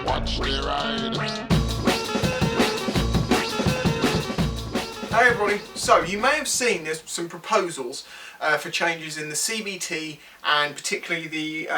Watch the ride. Hey everybody, so you may have seen there's some proposals for changes in the CBT and particularly the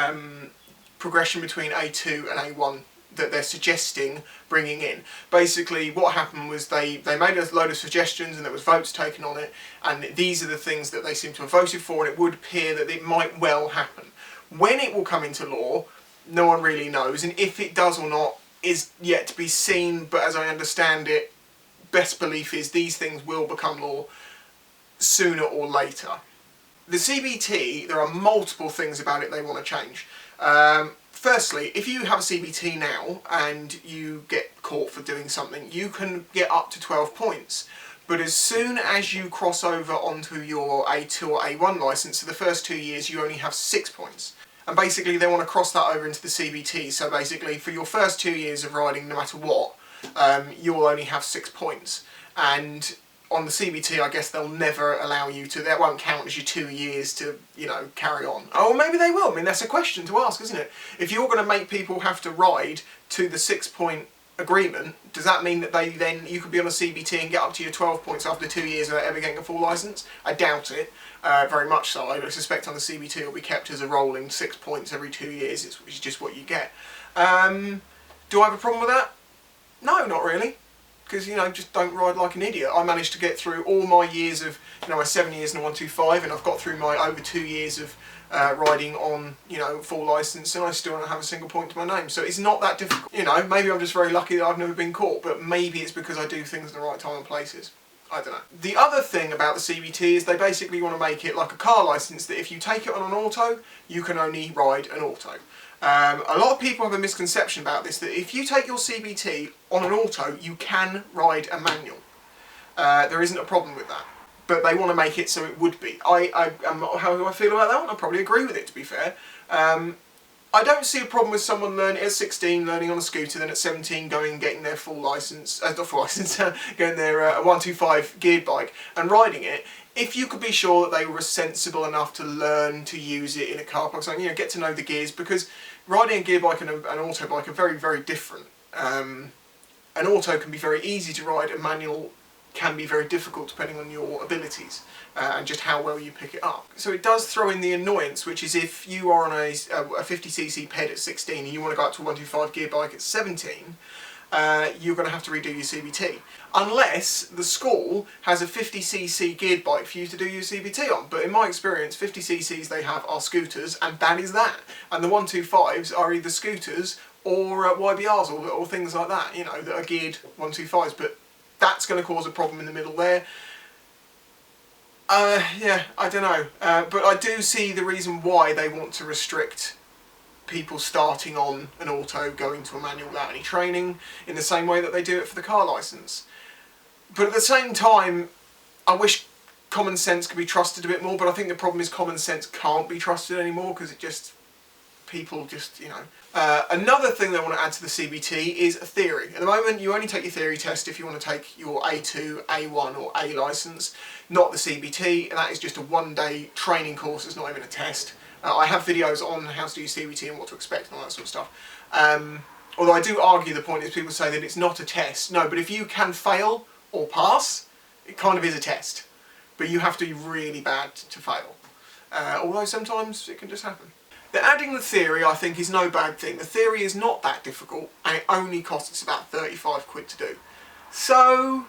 progression between A2 and A1 that they're suggesting bringing in. Basically what happened was they made a load of suggestions and there was votes taken on it, and these are the things that they seem to have voted for, and it would appear that it might well happen. When it will come into law, no one really knows, and if it does or not is yet to be seen, but as I understand it, best belief is these things will become law sooner or later. The CBT, there are multiple things about it they want to change. Firstly, if you have a CBT now and you get caught for doing something, you can get up to 12 points. But as soon as you cross over onto your A2 or A1 licence, so the first 2 years you only have 6 points. And basically they want to cross that over into the CBT, so basically for your first 2 years of riding, no matter what, you'll only have 6 points. And on the CBT, I guess they'll never allow you to, that won't count as your 2 years to, you know, carry on. Oh, maybe they will. I mean, that's a question to ask, isn't it? If you're going to make people have to ride to the 6-point agreement, does that mean that you could be on a CBT and get up to your 12 points after 2 years without ever getting a full licence? I doubt it, very much so. I suspect on the CBT it'll be kept as a rolling 6 points every 2 years. It's just what you get. Do I have a problem with that? No, not really. Because, you know, just don't ride like an idiot. I managed to get through all my years of, you know, my 7 years in a 125, and I've got through my over 2 years of riding on, you know, full licence, and I still don't have a single point to my name. So it's not that difficult. You know, maybe I'm just very lucky that I've never been caught, but maybe it's because I do things in the right time and places. I don't know. The other thing about the CBT is they basically want to make it like a car licence, that if you take it on an auto, you can only ride an auto. A lot of people have a misconception about this, that if you take your CBT on an auto, you can ride a manual. There isn't a problem with that, but they want to make it so it would be. How do I feel about that one? I probably agree with it, to be fair. I don't see a problem with someone learning at 16 learning on a scooter, then at 17 going and getting their full licence, not full licence, getting their 125 geared bike and riding it, if you could be sure that they were sensible enough to learn to use it in a car park, so, you know, get to know the gears, because riding a gear bike and an auto bike are very, very different. An auto can be very easy to ride, a manual can be very difficult depending on your abilities and just how well you pick it up. So it does throw in the annoyance, which is if you are on a 50cc ped at 16 and you want to go up to a 125 gear bike at 17, you're going to have to redo your CBT. Unless the school has a 50cc geared bike for you to do your CBT on. But in my experience, 50cc's they have are scooters, and that is that. And the 125s are either scooters or YBRs or things like that, you know, that are geared 125s. But that's going to cause a problem in the middle there. Yeah, I don't know. But I do see the reason why they want to restrict people starting on an auto going to a manual without any training, in the same way that they do it for the car licence. But at the same time, I wish common sense could be trusted a bit more, but I think the problem is common sense can't be trusted anymore, because it just, people just, you know. Another thing they want to add to the CBT is a theory. At the moment you only take your theory test if you want to take your A2, A1 or A licence, not the CBT, and that is just a one-day training course, it's not even a test. I have videos on how to do CBT and what to expect and all that sort of stuff. Although I do argue the point is people say that it's not a test. No, but if you can fail or pass, it kind of is a test. But you have to be really bad to fail. Although sometimes it can just happen. The adding the theory, I think, is no bad thing. The theory is not that difficult, and it only costs about 35 quid to do. So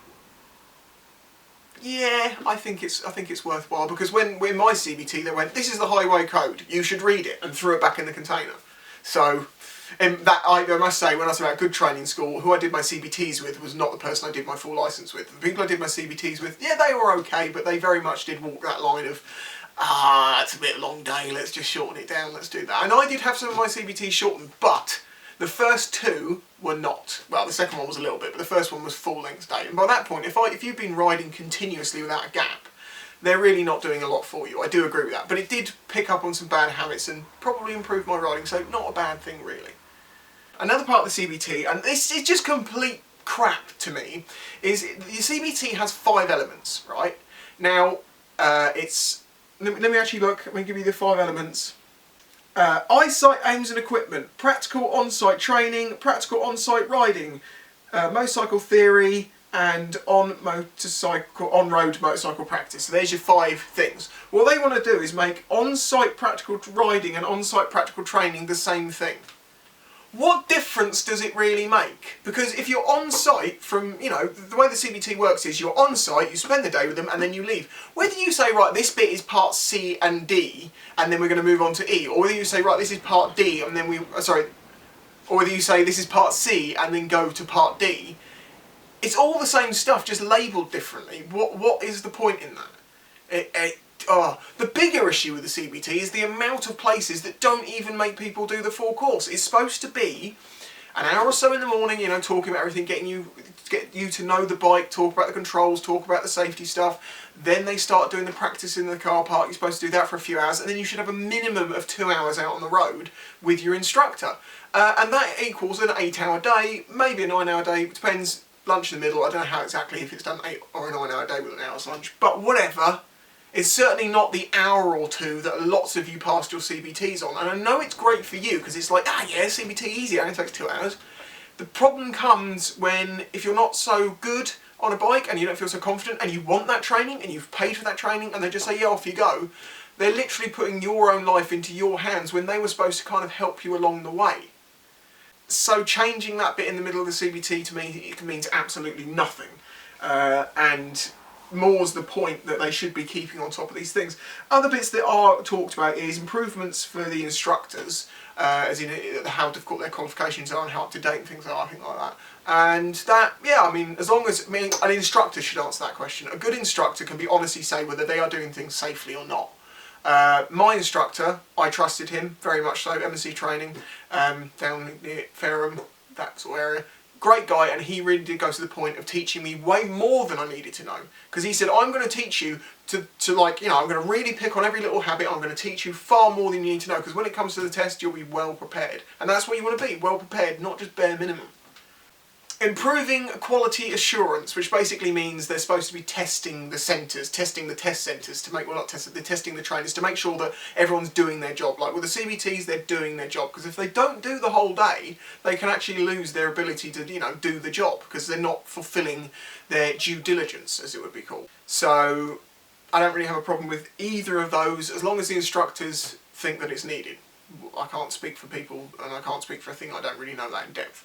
yeah, I think it's worthwhile, because when in my CBT they went, this is the highway code, you should read it, and threw it back in the container. So that I must say, when I say about good training school, who I did my CBTs with was not the person I did my full licence with. The people I did my CBTs with, yeah, they were okay, but they very much did walk that line of, it's a bit long day, let's just shorten it down, let's do that. And I did have some of my CBTs shortened, but the first two were not. Well, the second one was a little bit, but the first one was full length day. And by that point, if you've been riding continuously without a gap, they're really not doing a lot for you. I do agree with that. But it did pick up on some bad habits and probably improved my riding, so not a bad thing really. Another part of the CBT, and this is just complete crap to me, is the CBT has 5 elements, right? Now, let me actually look, let me give you the 5 elements. eyesight, aims and equipment, practical on-site training, practical on-site riding, motorcycle theory, and on-road motorcycle practice. So there's your 5 things. What they want to do is make on-site practical riding and on-site practical training the same thing. What difference does it really make? Because if you're on site from, you know, the way the CBT works is you're on site, you spend the day with them and then you leave. Whether you say, right, this bit is part C and D and then we're going to move on to E, or whether you say, right, this is part D and then or whether you say this is part C and then go to part D, it's all the same stuff, just labelled differently. What is the point in that? The bigger issue with the CBT is the amount of places that don't even make people do the full course. It's supposed to be an hour or so in the morning, you know, talking about everything, get you to know the bike, talk about the controls, talk about the safety stuff. Then they start doing the practice in the car park. You're supposed to do that for a few hours, and then you should have a minimum of 2 hours out on the road with your instructor. And that equals an 8-hour day, maybe a 9-hour day, depends, lunch in the middle. I don't know how exactly, if it's done 8 or a 9-hour day with an hour's lunch, but whatever. It's certainly not the hour or 2 that lots of you passed your CBTs on. And I know it's great for you because it's like, yeah, CBT easy, it only takes 2 hours. The problem comes when, if you're not so good on a bike and you don't feel so confident and you want that training and you've paid for that training and they just say, yeah, off you go, they're literally putting your own life into your hands when they were supposed to kind of help you along the way. So changing that bit in the middle of the CBT, to me, it means absolutely nothing. And more's the point that they should be keeping on top of these things. Other bits that are talked about is improvements for the instructors, as in how difficult their qualifications are and how up to date and things like that. And that, yeah, I mean, as long as, an instructor should answer that question. A good instructor can be honestly say whether they are doing things safely or not. My instructor, I trusted him very much so, M&C training, down near Fareham, that sort of area. Great guy, and he really did go to the point of teaching me way more than I needed to know. Because he said, I'm going to teach you to like, you know, I'm going to really pick on every little habit, I'm going to teach you far more than you need to know, because when it comes to the test, you'll be well prepared. And that's what you want to be, well prepared, not just bare minimum. Improving quality assurance, which basically means they're supposed to be testing the centres, testing the test centres to make, well, not testing, they're testing the trainers to make sure that everyone's doing their job. Like with the CBTs, they're doing their job, because if they don't do the whole day, they can actually lose their ability to, you know, do the job, because they're not fulfilling their due diligence, as it would be called. So I don't really have a problem with either of those, as long as the instructors think that it's needed. I can't speak for people, and I can't speak for a thing I don't really know that in depth.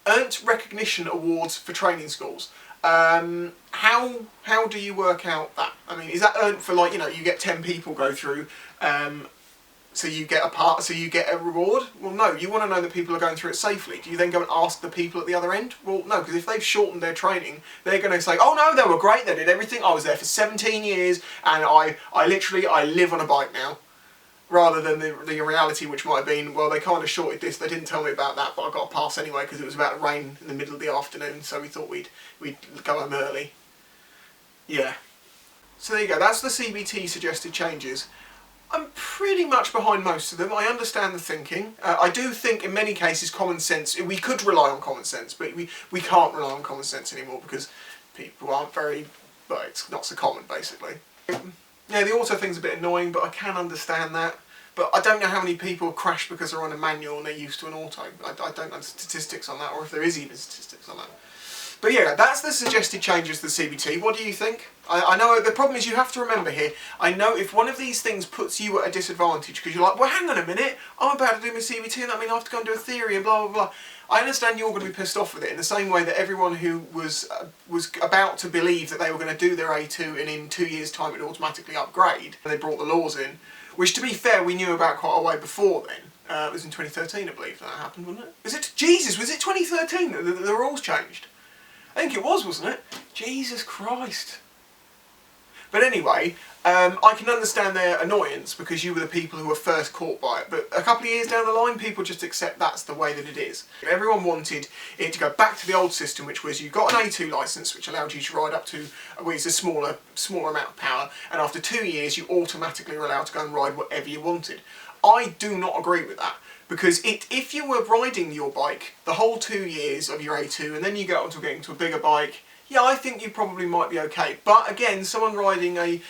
Earned recognition awards for training schools. How do you work out that? I mean, is that earned for, like, you know, you get 10 people go through, so you get a reward? Well, no, you want to know that people are going through it safely. Do you then go and ask the people at the other end? Well, no, because if they've shortened their training, they're going to say, oh no, they were great, they did everything, I was there for 17 years, and I live on a bike now. Rather than the reality, which might have been, well, they kind of shorted this, they didn't tell me about that, but I got a pass anyway because it was about to rain in the middle of the afternoon, so we thought we'd go home early. Yeah. So there you go, that's the CBT suggested changes. I'm pretty much behind most of them. I understand the thinking. I do think in many cases common sense, we could rely on common sense, but we can't rely on common sense anymore because people aren't very, well, it's not so common basically. Yeah, the auto thing's a bit annoying, but I can understand that. But I don't know how many people crash because they're on a manual and they're used to an auto. I don't know the statistics on that, or if there is even statistics on that. But yeah, that's the suggested changes to the CBT. What do you think? I know the problem is you have to remember here, I know if one of these things puts you at a disadvantage, because you're like, well, hang on a minute, I'm about to do my CBT and that means I have to go and do a theory and blah, blah, blah. I understand you're going to be pissed off with it in the same way that everyone who was about to believe that they were going to do their A2 and in 2 years' time it would automatically upgrade, and they brought the laws in, which to be fair we knew about quite a way before then. It was in 2013 I believe that happened, wasn't it? Was it 2013 that the rules changed? I think it was, wasn't it? Jesus Christ. But anyway, I can understand their annoyance because you were the people who were first caught by it. But a couple of years down the line, people just accept that's the way that it is. Everyone wanted it to go back to the old system, which was you got an A2 licence, which allowed you to ride up to, well, it's a smaller amount of power, and after 2 years you automatically were allowed to go and ride whatever you wanted. I do not agree with that. Because if you were riding your bike the whole 2 years of your A2 and then you get on to getting to a bigger bike, yeah, I think you probably might be okay. But again, someone riding a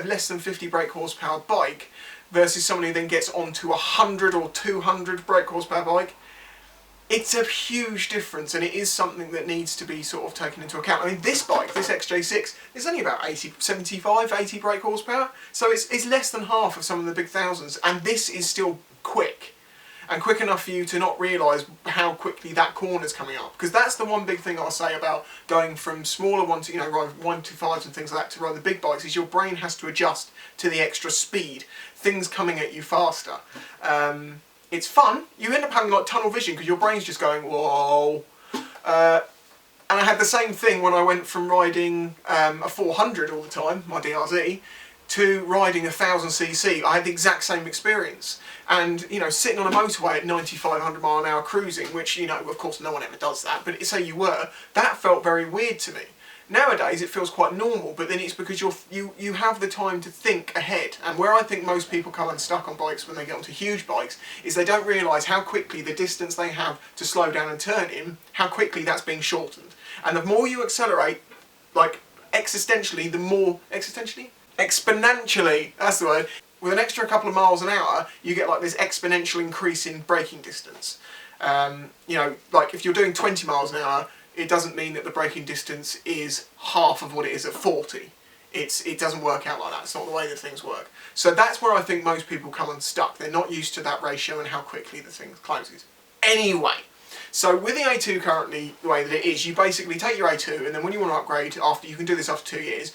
less than 50 brake horsepower bike versus somebody who then gets onto a 100 or 200 brake horsepower bike, it's a huge difference, and it is something that needs to be sort of taken into account. I mean, this bike, this XJ6, is only about 75, 80 brake horsepower, so it's less than half of some of the big thousands, and this is still quick, and quick enough for you to not realise how quickly that corner's coming up. Because that's the one big thing I'll say about going from smaller ones, you know, ride 125s and things like that, to ride the big bikes, is your brain has to adjust to the extra speed, things coming at you faster. It's fun. You end up having like tunnel vision because your brain's just going, whoa. And I had the same thing when I went from riding a 400 all the time, my DRZ, to riding a 1000cc. I had the exact same experience. And, you know, sitting on a motorway at 95, 100 mph cruising, which, you know, of course no one ever does that, but say you were, that felt very weird to me. Nowadays it feels quite normal, but then it's because you have the time to think ahead. And where I think most people come unstuck on bikes when they get onto huge bikes is they don't realise how quickly the distance they have to slow down and turn in, how quickly that's being shortened. And the more you accelerate, like exponentially, that's the word, with an extra couple of miles an hour, you get like this exponential increase in braking distance. You know, like if you're doing 20 miles an hour, it doesn't mean that the braking distance is half of what it is at 40. It doesn't work out like that. It's not the way that things work. So that's where I think most people come unstuck. They're not used to that ratio and how quickly the thing closes. Anyway, so with the A2 currently, the way that it is, you basically take your A2, and then when you want to upgrade, you can do this after 2 years,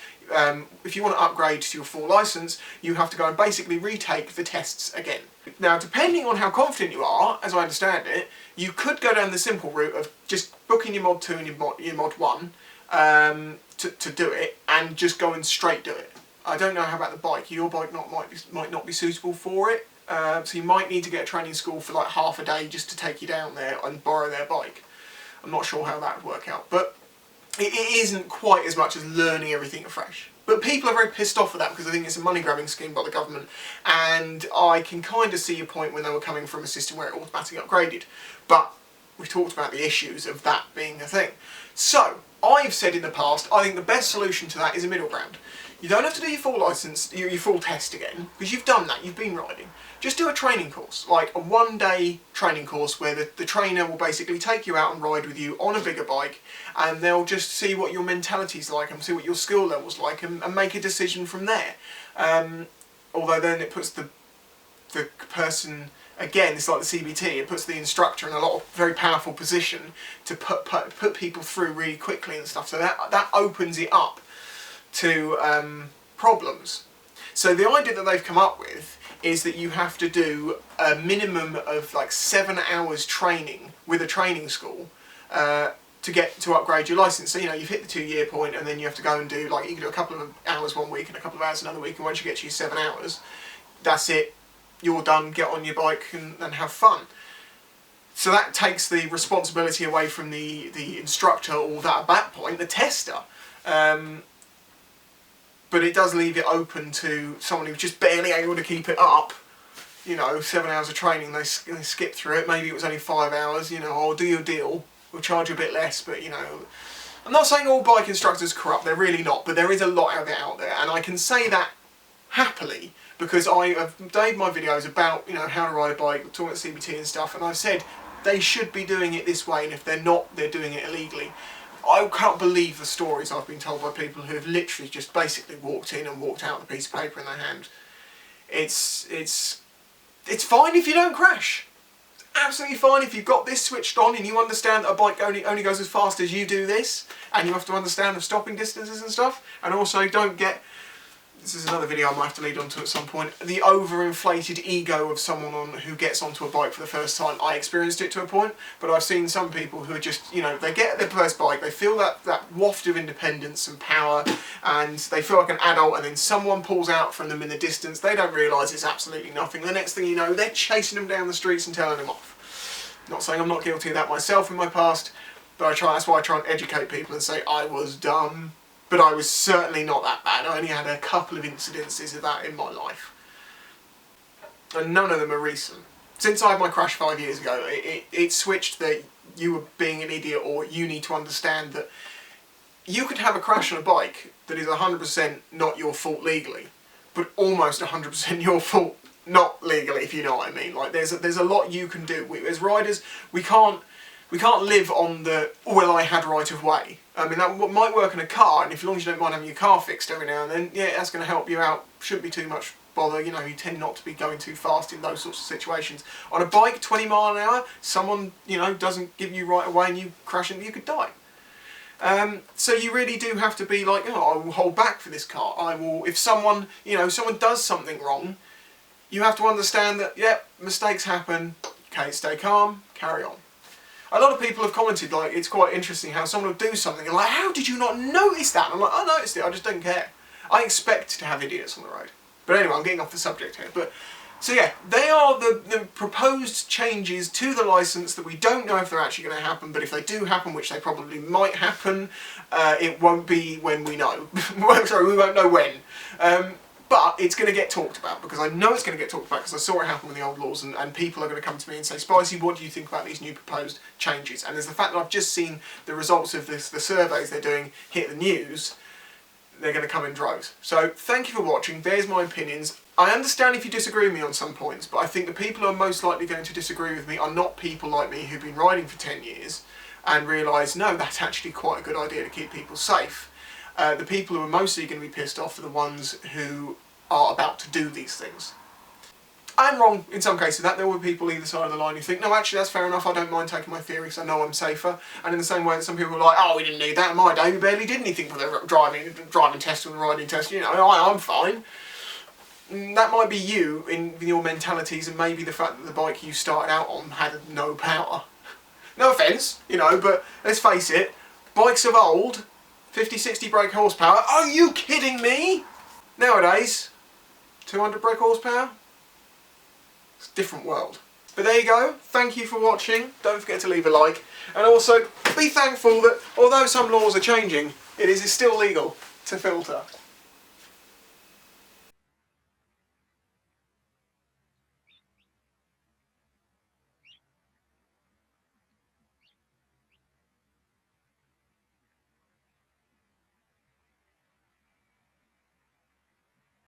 if you want to upgrade to your full licence, you have to go and basically retake the tests again. Now, depending on how confident you are, as I understand it, you could go down the simple route of just booking your Mod 2 and your Mod 1 to do it, and just go and straight do it. I don't know how about the bike. Your bike might not be suitable for it, so you might need to get a training school for like half a day just to take you down there and borrow their bike. I'm not sure how that would work out, but it isn't quite as much as learning everything afresh. But people are very pissed off at that because I think it's a money-grabbing scheme by the government, and I can kind of see your point when they were coming from a system where it automatically upgraded. But we've talked about the issues of that being a thing. So, I've said in the past, I think the best solution to that is a middle ground. You don't have to do your full licence, your full test again, because you've done that, you've been riding. Just do a training course, like a one-day training course where the trainer will basically take you out and ride with you on a bigger bike, and they'll just see what your mentality's like and see what your skill level's like, and make a decision from there. Although then it puts the person, again, it's like the CBT, it puts the instructor in a lot of very powerful position to put people through really quickly and stuff, so that opens it up to problems. So the idea that they've come up with is that you have to do a minimum of like 7 hours training with a training school to upgrade your licence. So, you know, you've hit the 2-year point, and then you have to go and do, like, you can do a couple of hours one week and a couple of hours another week, and once you get to your 7 hours, that's it, you're done, get on your bike and have fun. So that takes the responsibility away from the instructor, or that at that point, the tester. But it does leave it open to someone who's just barely able to keep it up. You know, 7 hours of training, they skip through it. Maybe it was only 5 hours, you know, or do your deal. We'll charge you a bit less, but, you know. I'm not saying all bike instructors are corrupt, they're really not, but there is a lot of it out there. And I can say that happily, because I have made my videos about, you know, how to ride a bike, talking about CBT and stuff, and I've said they should be doing it this way, and if they're not, they're doing it illegally. I can't believe the stories I've been told by people who have literally just basically walked in and walked out with a piece of paper in their hand. It's fine if you don't crash. It's absolutely fine if you've got this switched on and you understand that a bike only goes as fast as you do this, and you have to understand the stopping distances and stuff, and also don't get, this is another video I might have to lead on to at some point, the overinflated ego of someone who gets onto a bike for the first time. I experienced it to a point, but I've seen some people who are just, you know, they get their first bike, they feel that waft of independence and power, and they feel like an adult, and then someone pulls out from them in the distance, they don't realise it's absolutely nothing. The next thing you know, they're chasing them down the streets and telling them off. Not saying I'm not guilty of that myself in my past, but that's why I try and educate people and say I was dumb. But I was certainly not that bad. I only had a couple of incidences of that in my life. And none of them are recent. Since I had my crash 5 years ago, it switched that you were being an idiot, or you need to understand that you could have a crash on a bike that is 100% not your fault legally, but almost 100% your fault not legally, if you know what I mean. Like there's a lot you can do. As riders, we can't live on the, well, I had right of way. I mean, that might work in a car, and if as long as you don't mind having your car fixed every now and then, yeah, that's going to help you out. Shouldn't be too much bother, you know, you tend not to be going too fast in those sorts of situations. On a bike, 20 mile an hour, someone, you know, doesn't give you right away and you crash and you could die. So you really do have to be like, oh, I will hold back for this car. I will, if someone, you know, someone does something wrong, you have to understand that, yeah, mistakes happen, okay, stay calm, carry on. A lot of people have commented, like, it's quite interesting how someone will do something and like, how did you not notice that? And I'm like, I noticed it, I just don't care. I expect to have idiots on the road. But anyway, I'm getting off the subject here. But so yeah, they are the proposed changes to the licence that we don't know if they're actually going to happen, but if they do happen, which they probably might happen, it won't be when we know. Sorry, we won't know when. But it's going to get talked about, because I know it's going to get talked about, because I saw it happen with the old laws, and people are going to come to me and say, Spicy, what do you think about these new proposed changes? And there's the fact that I've just seen the results of the surveys they're doing hit the news. They're going to come in droves. So thank you for watching. There's my opinions. I understand if you disagree with me on some points, but I think the people who are most likely going to disagree with me are not people like me who've been riding for 10 years and realise, no, that's actually quite a good idea to keep people safe. The people who are mostly going to be pissed off are the ones who are about to do these things. I'm wrong in some cases that there will be people either side of the line who think, no, actually that's fair enough, I don't mind taking my theory because I know I'm safer. And in the same way that some people are like, oh, we didn't need that in my day, we barely did anything for the driving test and the riding test, you know, I'm fine. That might be you in your mentalities, and maybe the fact that the bike you started out on had no power. No offence, you know, but let's face it, bikes of old, 50-60 brake horsepower, are you kidding me? Nowadays, 200 brake horsepower? It's a different world. But there you go, thank you for watching, don't forget to leave a like, and also be thankful that although some laws are changing, it is still legal to filter.